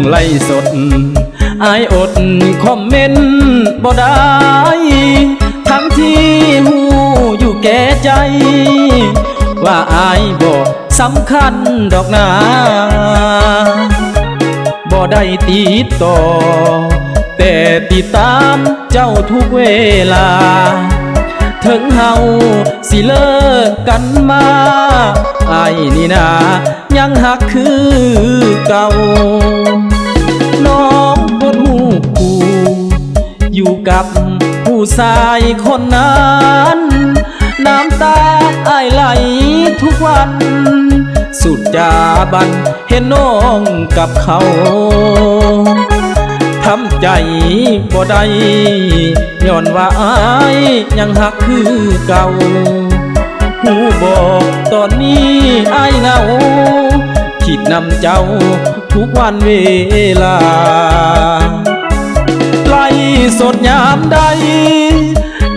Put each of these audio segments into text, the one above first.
ไล่สดอายอดคอมเมนต์บ่ได้ทั้งที่หูอยู่แก่ใจว่าอายบ่สำคัญดอกนาบ่ได้ติดต่อแต่ติดตามเจ้าทุกเวลาถึงเฮาสิเลิกกันมาอายนี่นายังหักคือเก่าน้องบนหูคู่อยู่กับผู้ชายคนนั้นน้ำตาอายไหลทุกวันสุดจาบันเห็นน้องกับเขาทำใจบ่ได้ย้อนว่าอายยังหักคือเก่าหูบอกตอนนี้อายเหงาคิดนำเจ้าทุกวันเวลาไล่สดยามใด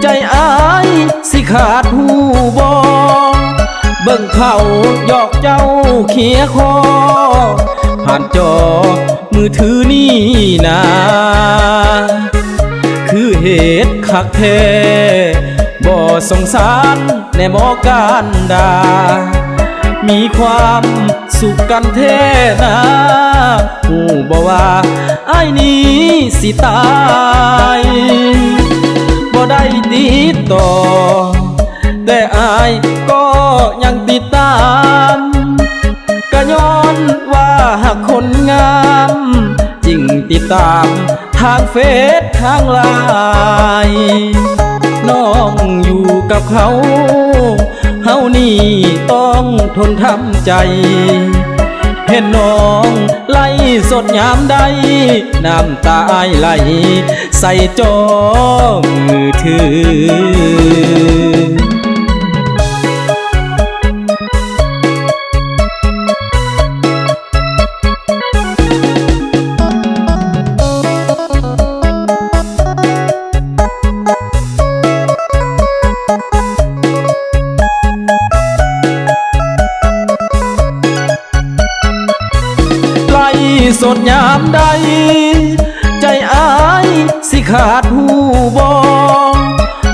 ใจอายสิขาดหูบอกเบิ่งเขาหยอกเจ้าเขียคอผ่านจอมือถือนี่นาคือเหตุคักแท้บ่สงสารแน่หมอการดามีความสุขกันแท้นะหูบ่ว่าอ้ายนี้สิตายบ่ได้ติดต่อแต่อายก็ยังติดตามก็ย้อนว่าหากคนงามจริงติดตามทางเฟซทางไลน์น้องอยู่กับเขาเฮานี่ต้องทนทำใจเห็นน้องไล่สดยามใดน้ำตาอายไหลใส่จอมือถือสดยามใดใจอายสิขาดหูบอ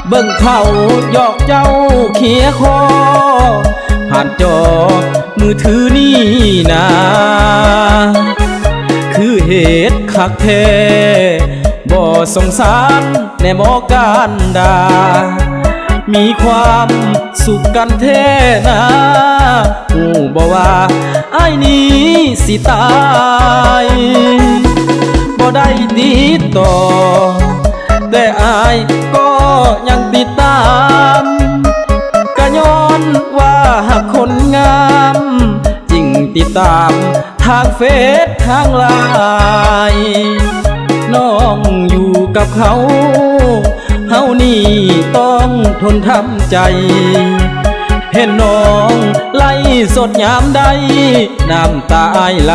เบิ่งเขาหยอกเจ้าเขียคอผ่านจอมือถือนี่นาคือเหตุคักแท้บ่สงสารแน่หมอการดามีความสุขกันแท้นะหูบ่ว่าอ้ายนี้สิตายบ่ได้ติดต่อแต่อายก็ยังติดตามก็ย้อนว่าหากคนงามจริงติดตามทางเฟซทางไลน์น้องอยู่กับเขาเฮานี่ต้องทนทำใจเห็นน้องไล่สดยามใดน้ำตาอายไหล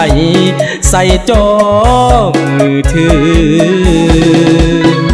ใส่จอมือถือ